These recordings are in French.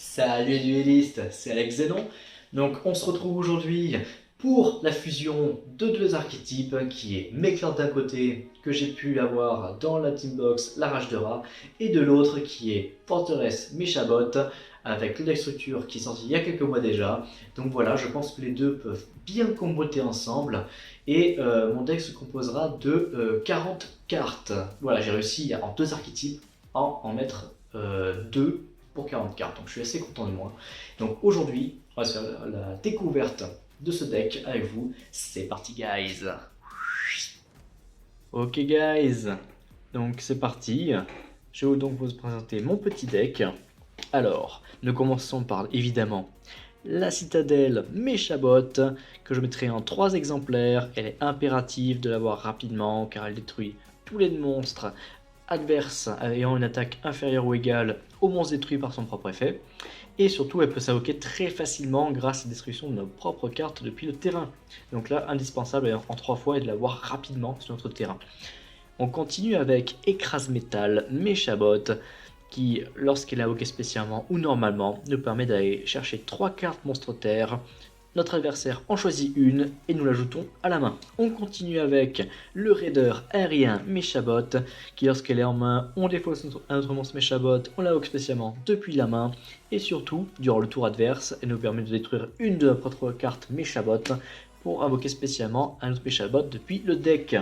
Salut dueliste, c'est Alex Zénon. Donc on se retrouve aujourd'hui pour la fusion de deux archétypes qui est Meclord d'un côté que j'ai pu avoir dans la Teambox La Rage de Rat et de l'autre qui est Forteresse Méchabot avec le deck structure qui est sorti il y a quelques mois déjà. Donc voilà, je pense que les deux peuvent bien comboter ensemble et mon deck se composera de 40 cartes. Voilà, j'ai réussi en deux archétypes à en mettre deux pour 40 cartes, donc je suis assez content de moi. Donc aujourd'hui, on va se faire la découverte de ce deck avec vous. C'est parti guys. Ok guys, donc c'est parti. Je vais donc vous présenter mon petit deck. Alors, nous commençons par évidemment la citadelle Méchabot, que je mettrai en 3 exemplaires. Elle est impérative de l'avoir rapidement car elle détruit tous les monstres adverses ayant une attaque inférieure ou égale au monstre détruit par son propre effet. Et surtout, elle peut s'invoquer très facilement grâce à la destruction de nos propres cartes depuis le terrain. Donc là, indispensable en 3 fois et de l'avoir rapidement sur notre terrain. On continue avec Écrase Métal Méchabot, qui, lorsqu'elle est invoquée spécialement ou normalement, nous permet d'aller chercher 3 cartes monstre terre. Notre adversaire en choisit une et nous l'ajoutons à la main. On continue avec le raider aérien Méchabot, qui lorsqu'elle est en main, on défausse un autre monstre Méchabot, on l'invoque spécialement depuis la main, et surtout, durant le tour adverse, elle nous permet de détruire une de nos propres cartes Méchabot pour invoquer spécialement un autre Méchabot depuis le deck.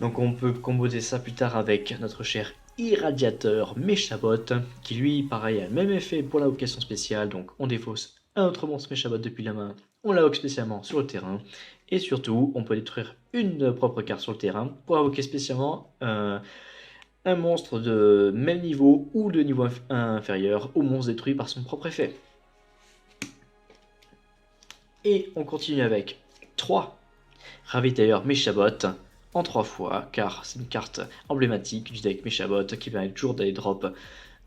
Donc on peut comboter ça plus tard avec notre cher Irradiateur Méchabot, qui lui, pareil, a le même effet pour l'invocation spéciale, donc on défausse un autre monstre Méchabot depuis la main, on l'invoque spécialement sur le terrain, et surtout, on peut détruire une de nos propres cartes sur le terrain pour invoquer spécialement un monstre de même niveau ou de niveau inférieur au monstre détruit par son propre effet. Et on continue avec 3 Ravitailleurs Méchabot, en 3 fois, car c'est une carte emblématique du deck Méchabot qui permet toujours d'aller drop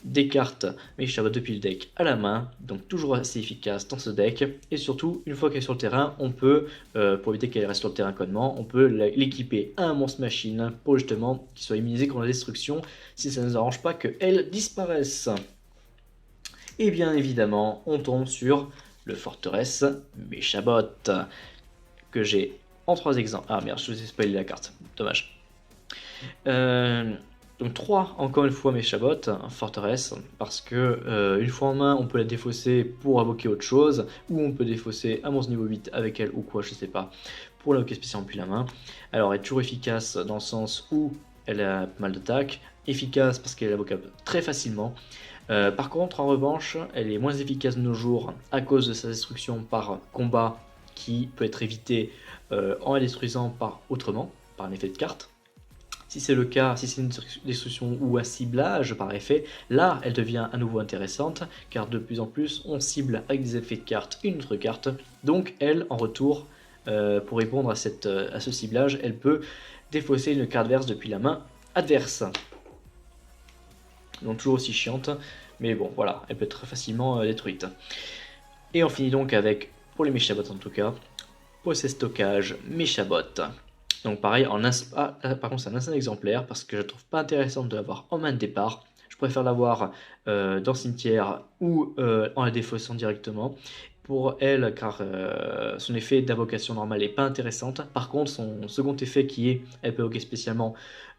des cartes Méchabot depuis le deck à la main, donc toujours assez efficace dans ce deck. Et surtout, une fois qu'elle est sur le terrain, on peut, pour éviter qu'elle reste sur le terrain connement, on peut l'équiper à un monstre machine pour justement qu'il soit immunisé contre la destruction si ça ne nous arrange pas qu'elle disparaisse. Et bien évidemment, on tombe sur le Forteresse Méchabot, que j'ai en 3 exemples. Ah merde, je vous ai spoilé la carte, dommage. Donc 3, encore une fois Méchabot, Forteresse, parce que une fois en main, on peut la défausser pour invoquer autre chose, ou on peut défausser un monstre niveau 8 avec elle, ou quoi, je sais pas, pour l'invoquer spécialement depuis la main. Alors elle est toujours efficace dans le sens où elle a pas mal d'attaques, efficace parce qu'elle est invocable très facilement. Par contre, en revanche, elle est moins efficace de nos jours à cause de sa destruction par combat qui peut être évité en la détruisant autrement, par un effet de carte. Si c'est le cas, si c'est une destruction ou un ciblage par effet, là elle devient à nouveau intéressante, car de plus en plus on cible avec des effets de carte une autre carte, donc elle en retour, pour répondre à ce ciblage, elle peut défausser une carte adverse depuis la main adverse. Donc toujours aussi chiante, mais bon voilà, elle peut être très facilement détruite. Et on finit donc avec, pour les Méchabots en tout cas, Possé Stockage Méchabot. Donc pareil, par contre c'est un seul exemplaire parce que je trouve pas intéressant de l'avoir en main de départ. Je préfère l'avoir dans cimetière ou en la défaussant directement. Pour elle, car son effet d'invocation normale n'est pas intéressante. Par contre, son second effet qui est, elle peut invoquer spécialement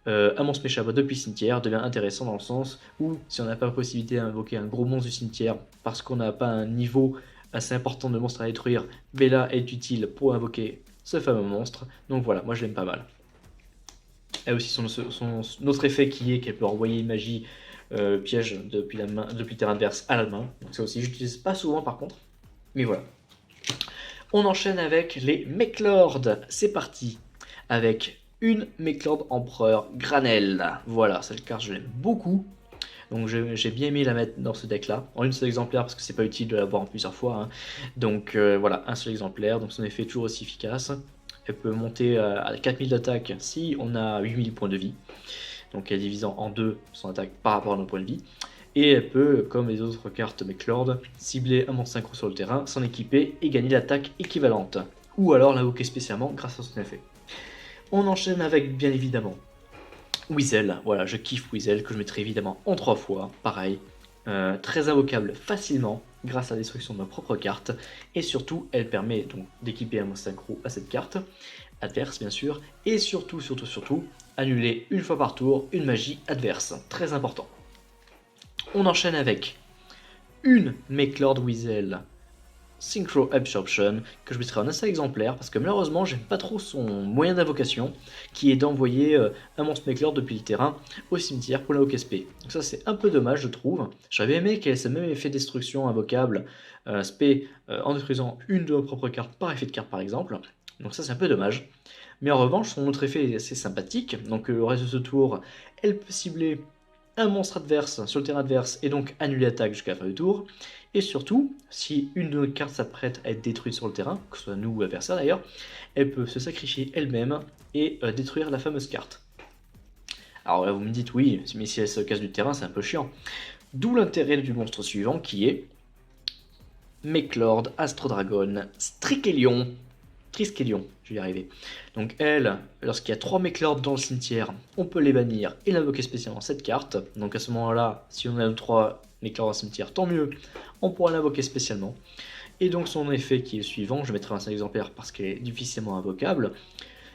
un monstre Méchabot depuis cimetière, devient intéressant dans le sens où si on n'a pas la possibilité d'invoquer un gros monstre du cimetière parce qu'on n'a pas un niveau assez important de monstre à détruire, Bella est utile pour invoquer ce fameux monstre. Donc voilà, moi je l'aime pas mal. Elle a aussi son autre effet qui est qu'elle peut envoyer une magie piège depuis le terrain adverse à la main. Donc ça aussi, j'utilise pas souvent par contre. Mais voilà. On enchaîne avec les Mechlord. C'est parti. Avec une Mechlord Empereur Granel. Voilà, cette carte je l'aime beaucoup. Donc j'ai bien aimé la mettre dans ce deck là, en une seule exemplaire parce que c'est pas utile de l'avoir en plusieurs fois. Hein. Donc voilà, un seul exemplaire, donc son effet est toujours aussi efficace. Elle peut monter à 4000 d'attaque si on a 8000 points de vie. Donc elle est divisant en deux son attaque par rapport à nos points de vie. Et elle peut, comme les autres cartes Mechlord, cibler un monstre synchro sur le terrain, s'en équiper et gagner l'attaque équivalente. Ou alors l'invoquer spécialement grâce à son effet. On enchaîne avec bien évidemment Weasel, voilà, je kiffe Weasel, que je mettrai évidemment en 3 fois, pareil. très invocable facilement grâce à la destruction de ma propre carte, et surtout elle permet donc d'équiper un monstre synchro à cette carte, adverse bien sûr, et surtout annuler une fois par tour une magie adverse, très important. On enchaîne avec une Make-Lord Weasel Synchro Absorption que je mettrai en un seul exemplaire parce que malheureusement j'aime pas trop son moyen d'invocation qui est d'envoyer un monstre Make-Lord depuis le terrain au cimetière pour l'invoquer SP. Donc ça c'est un peu dommage je trouve. J'avais aimé qu'elle ait ce même effet destruction invocable SP en détruisant une de nos propres cartes par effet de carte par exemple. Donc ça c'est un peu dommage. Mais en revanche son autre effet est assez sympathique. Donc le reste de ce tour elle peut cibler un monstre adverse sur le terrain adverse et donc annuler l'attaque jusqu'à la fin du tour. Et surtout, si une de nos cartes s'apprête à être détruite sur le terrain, que ce soit nous ou l'adversaire d'ailleurs, elle peut se sacrifier elle-même et détruire la fameuse carte. Alors là vous me dites oui, mais si elle se casse du terrain c'est un peu chiant. D'où l'intérêt du monstre suivant qui est Make-Lord Astrodragon Triskelion, je vais y arriver. Donc elle, lorsqu'il y a 3 Make-Lords dans le cimetière, on peut les bannir et l'invoquer spécialement cette carte. Donc à ce moment-là, si on a 3 Make-Lords dans le cimetière, tant mieux, on pourra l'invoquer spécialement. Et donc son effet qui est le suivant, je mettrai un 5 exemplaire parce qu'elle est difficilement invocable.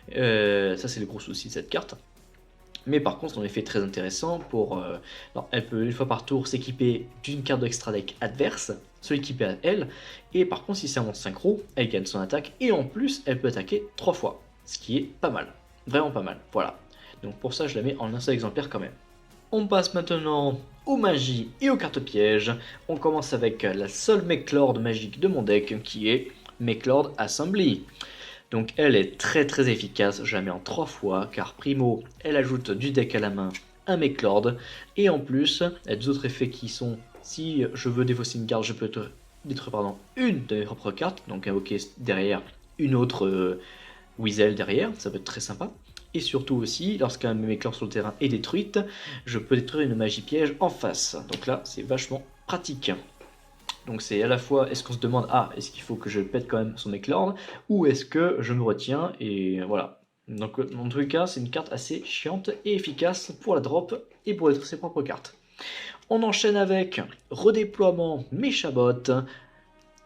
Ça c'est le gros souci de cette carte. Mais par contre, son effet est très intéressant pour... elle peut une fois par tour s'équiper d'une carte de extra deck adverse, se l'équiper à elle, et par contre si c'est un monstre synchro, elle gagne son attaque, et en plus elle peut attaquer 3 fois, ce qui est pas mal, vraiment pas mal, voilà. Donc pour ça je la mets en un seul exemplaire quand même. On passe maintenant aux magies et aux cartes pièges. On commence avec la seule Make-Lord magique de mon deck qui est Make-Lord Assembly. Donc elle est très efficace, je la mets en 3 fois, car primo, elle ajoute du deck à la main un Make-Lord, et en plus, elle a deux autres effets qui sont, si je veux défausser une carte, je peux détruire une de mes propres cartes, donc invoquer derrière une autre Weasel derrière, ça peut être très sympa. Et surtout aussi, lorsqu'un Make-Lord sur le terrain est détruite, je peux détruire une magie piège en face, donc là c'est vachement pratique. Donc c'est à la fois, est-ce qu'on se demande, est-ce qu'il faut que je pète quand même son Make-Lord, ou est-ce que je me retiens, et voilà. Donc en tous les cas, c'est une carte assez chiante et efficace pour la drop et pour détruire ses propres cartes. On enchaîne avec redéploiement Meshabot,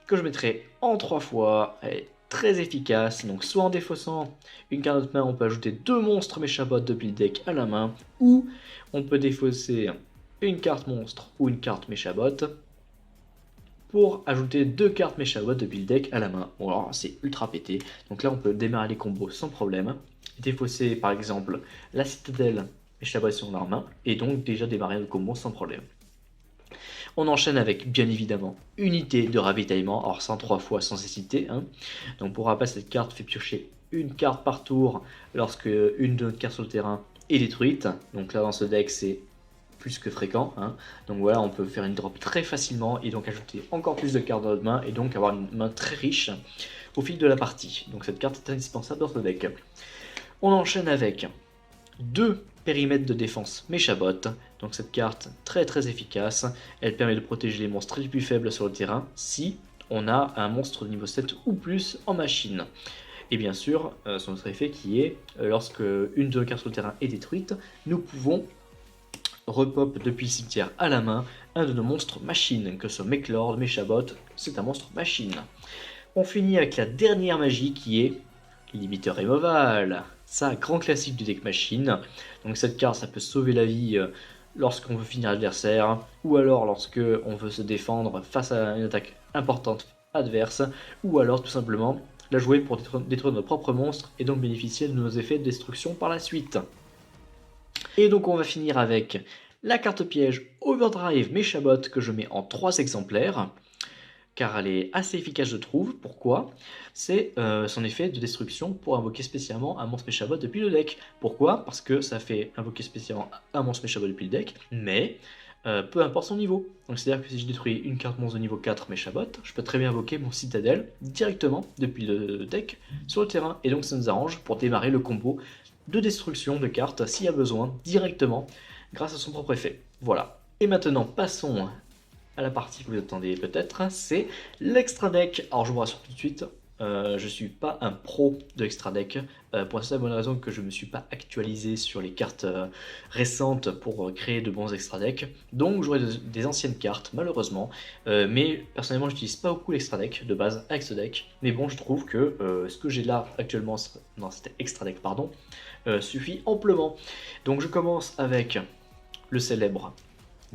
que je mettrai en 3 fois. Elle est très efficace, donc soit en défaussant une carte de notre main, on peut ajouter 2 monstres Meshabot depuis le deck à la main, ou on peut défausser une carte monstre ou une carte Meshabot pour ajouter 2 cartes Meshabot depuis le deck à la main. Bon alors c'est ultra pété, donc là on peut démarrer les combos sans problème, défausser par exemple la citadelle Meshabot sur leur main, et donc déjà démarrer le combo sans problème. On enchaîne avec bien évidemment unité de ravitaillement, alors 103 fois sans hésiter, hein. Donc pour rappel cette carte fait piocher une carte par tour lorsque une de nos cartes sur le terrain est détruite, donc là dans ce deck c'est plus que fréquent, hein. Donc voilà, on peut faire une drop très facilement et donc ajouter encore plus de cartes dans notre main et donc avoir une main très riche au fil de la partie. Donc cette carte est indispensable dans ce deck. On enchaîne avec 2 périmètres de défense Meshabot. Donc cette carte très efficace, elle permet de protéger les monstres les plus faibles sur le terrain si on a un monstre de niveau 7 ou plus en machine. Et bien sûr, son autre effet qui est, lorsque une de nos cartes sur le terrain est détruite, nous pouvons repop depuis le cimetière à la main un de nos monstres machines, que ce soit Make-Lord, Meshabot, c'est un monstre machine. On finit avec la dernière magie qui est Limiteur Removal, ça grand classique du deck machine. Donc cette carte ça peut sauver la vie lorsqu'on veut finir l'adversaire, ou alors lorsque on veut se défendre face à une attaque importante adverse, ou alors tout simplement la jouer pour détruire notre propre monstre et donc bénéficier de nos effets de destruction par la suite. Et donc on va finir avec la carte piège Overdrive Meshabot que je mets en 3 exemplaires, car elle est assez efficace je trouve. Pourquoi? C'est son effet de destruction pour invoquer spécialement un monstre Meshabot depuis le deck. Pourquoi? Parce que ça fait invoquer spécialement un monstre Meshabot depuis le deck, mais peu importe son niveau. Donc c'est à dire que si je détruis une carte monstre de niveau 4 Meshabot, je peux très bien invoquer mon citadelle directement depuis le deck sur le terrain, et donc ça nous arrange pour démarrer le combo de destruction de cartes s'il y a besoin directement grâce à son propre effet. Voilà. Et maintenant passons à la partie que vous attendez peut-être, c'est l'extra deck. Alors je vous rassure tout de suite, je suis pas un pro de extra deck, pour la simple bonne raison que je me suis pas actualisé sur les cartes récentes pour créer de bons extra decks. Donc j'aurai des anciennes cartes malheureusement, mais personnellement j'utilise pas beaucoup l'extra deck de base avec ce deck. Mais bon, je trouve que ce que j'ai là actuellement dans cet extra deck, pardon, suffit amplement. Donc je commence avec le célèbre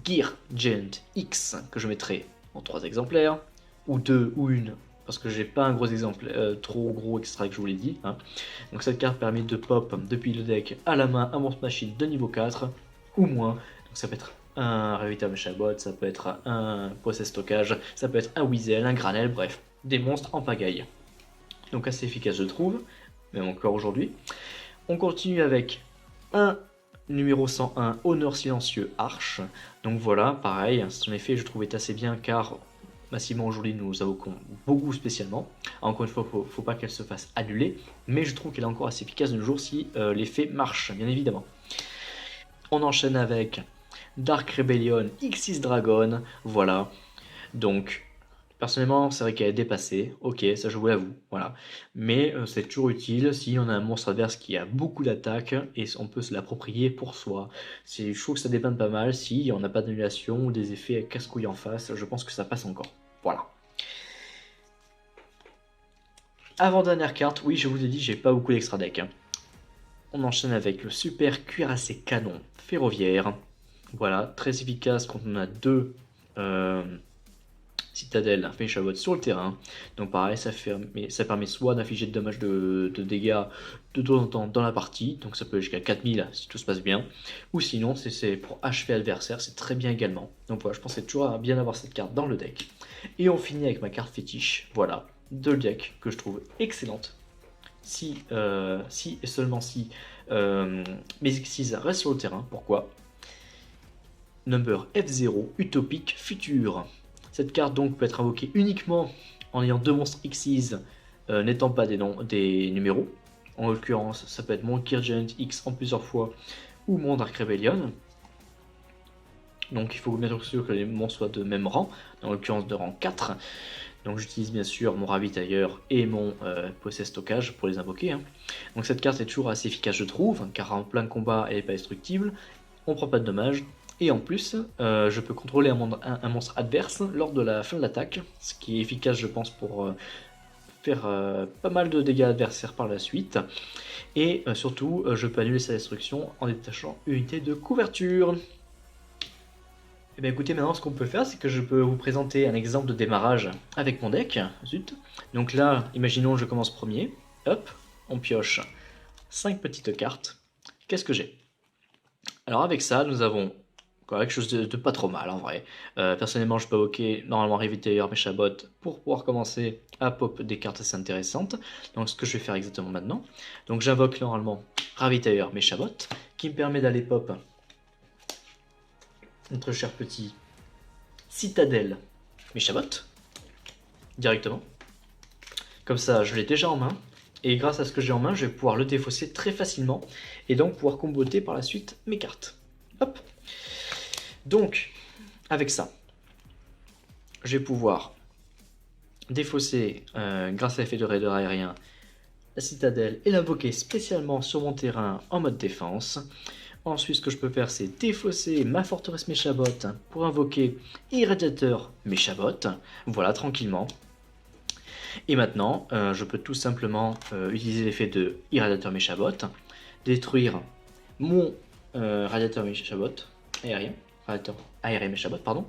Gear Giant X que je mettrai en 3 exemplaires, ou 2 ou 1, parce que j'ai pas un gros exemple, trop gros extra que je vous l'ai dit. Hein. Donc cette carte permet de pop depuis le deck à la main un monstre machine de niveau 4 ou moins. Donc ça peut être un Ravita Meshabot, ça peut être un Possess Stockage, ça peut être un Weasel, un Granel, bref, des monstres en pagaille. Donc assez efficace je trouve, même encore aujourd'hui. On continue avec un numéro 101, Honneur Silencieux Arche. Donc voilà, pareil, son effet je trouve est assez bien car massivement aujourd'hui nous invoquons beaucoup spécialement. Encore une fois, faut pas qu'elle se fasse annuler, mais je trouve qu'elle est encore assez efficace de nos jours si l'effet marche, bien évidemment. On enchaîne avec Dark Rebellion X6 Dragon, voilà. Donc personnellement, c'est vrai qu'elle est dépassée, ok, ça je vous l'avoue, voilà. Mais c'est toujours utile si on a un monstre adverse qui a beaucoup d'attaques et on peut se l'approprier pour soi. Je trouve que ça dépanne pas mal si on n'a pas d'annulation ou des effets casse-couilles en face, je pense que ça passe encore. Voilà. Avant-dernière carte, oui, je vous ai dit, j'ai pas beaucoup d'extra deck. Hein. On enchaîne avec le super cuirassé canon ferroviaire. Voilà, très efficace quand on a deux citadelles Meshabot sur le terrain. Donc pareil, ça permet soit d'infliger de dommages de dégâts de temps en temps dans la partie, donc ça peut aller jusqu'à 4000 si tout se passe bien, ou sinon c'est pour achever l'adversaire, c'est très bien également. Donc voilà, je pensais toujours à bien avoir cette carte dans le deck. Et on finit avec ma carte fétiche, voilà, de deck que je trouve excellente. Si et seulement si mes Xyz restent sur le terrain, pourquoi? Number F0, Utopique Futur. Cette carte donc peut être invoquée uniquement en ayant deux monstres Xyz n'étant pas des numéros. En l'occurrence, ça peut être mon Gear Giant X en plusieurs fois ou mon Dark Rebellion. Donc il faut bien sûr que les monstres soient de même rang, en l'occurrence de rang 4. Donc j'utilise bien sûr mon ravitailleur et mon Possess Stockage pour les invoquer. Hein. Donc cette carte est toujours assez efficace je trouve, car en plein combat elle n'est pas destructible, on prend pas de dommages, et en plus je peux contrôler un monstre adverse lors de la fin de l'attaque, ce qui est efficace je pense pour faire pas mal de dégâts adversaires par la suite. Et surtout je peux annuler sa destruction en détachant une unité de couverture. Et bien écoutez, maintenant ce qu'on peut faire, c'est que je peux vous présenter un exemple de démarrage avec mon deck. Zut. Donc là, imaginons je commence premier. Hop, on pioche 5 petites cartes. Qu'est-ce que j'ai? Alors avec ça, nous avons quelque chose de pas trop mal en vrai. Personnellement, je peux invoquer normalement Ravitailleur Meshabot pour pouvoir commencer à pop des cartes assez intéressantes. Donc ce que je vais faire exactement maintenant. Donc j'invoque normalement Ravitailleur Meshabot qui me permet d'aller pop notre cher petit Citadelle Meshabot directement. Comme ça, je l'ai déjà en main. Et grâce à ce que j'ai en main, je vais pouvoir le défausser très facilement. Et donc pouvoir comboter par la suite mes cartes. Hop. Donc, avec ça, je vais pouvoir défausser, grâce à l'effet de raider aérien, la citadelle et l'invoquer spécialement sur mon terrain en mode défense. Ensuite, ce que je peux faire, c'est défausser ma forteresse Meshabot pour invoquer Irradiateur Meshabot. Voilà, tranquillement. Et maintenant, je peux tout simplement utiliser l'effet de Irradiateur Meshabot, détruire mon Radiateur Meshabot aérien, Radiateur aérien Meshabot, pardon,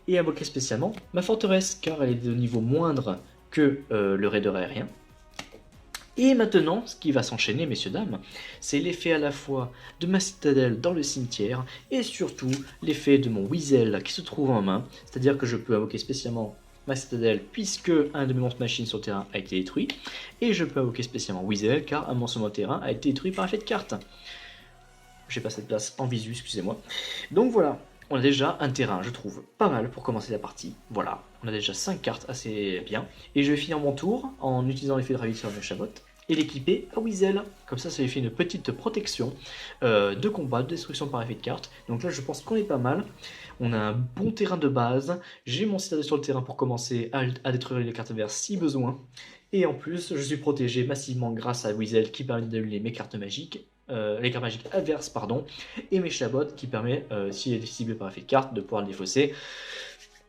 et invoquer spécialement ma forteresse, car elle est de niveau moindre que le raider aérien. Et maintenant, ce qui va s'enchaîner, messieurs, dames, c'est l'effet à la fois de ma citadelle dans le cimetière et surtout l'effet de mon Weasel qui se trouve en main. C'est-à-dire que je peux invoquer spécialement ma citadelle puisque un de mes monstres machines sur le terrain a été détruit. Et je peux invoquer spécialement Weasel car un monstre sur mon terrain a été détruit par effet de carte. J'ai pas cette place en visu, excusez-moi. Donc voilà, on a déjà un terrain, je trouve, pas mal pour commencer la partie. Voilà, on a déjà 5 cartes assez bien. Et je vais finir mon tour en utilisant l'effet de ravisseur de Meshabot et l'équiper à Weasel. Comme ça lui fait une petite protection de combat, de destruction par effet de carte. Donc là, je pense qu'on est pas mal. On a un bon terrain de base. J'ai mon citadelle sur le terrain pour commencer à détruire les cartes adverses si besoin. Et en plus, je suis protégé massivement grâce à Weasel qui permet d'annuler mes cartes magiques, les cartes magiques adverses, pardon, et mes Chabot qui permet, s'il est ciblé par effet de carte, de pouvoir le défausser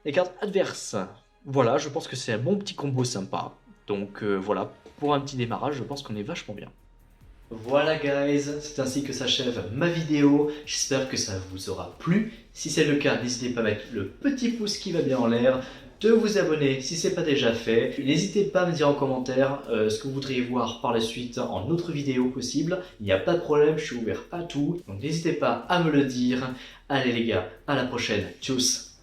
les cartes adverses. Voilà, je pense que c'est un bon petit combo sympa. Donc voilà, pour un petit démarrage, je pense qu'on est vachement bien. Voilà guys, c'est ainsi que s'achève ma vidéo, j'espère que ça vous aura plu. Si c'est le cas, n'hésitez pas à mettre le petit pouce qui va bien en l'air, de vous abonner si ce n'est pas déjà fait. N'hésitez pas à me dire en commentaire ce que vous voudriez voir par la suite en autre vidéo possible. Il n'y a pas de problème, je suis ouvert à tout, donc n'hésitez pas à me le dire. Allez les gars, à la prochaine, tchuss.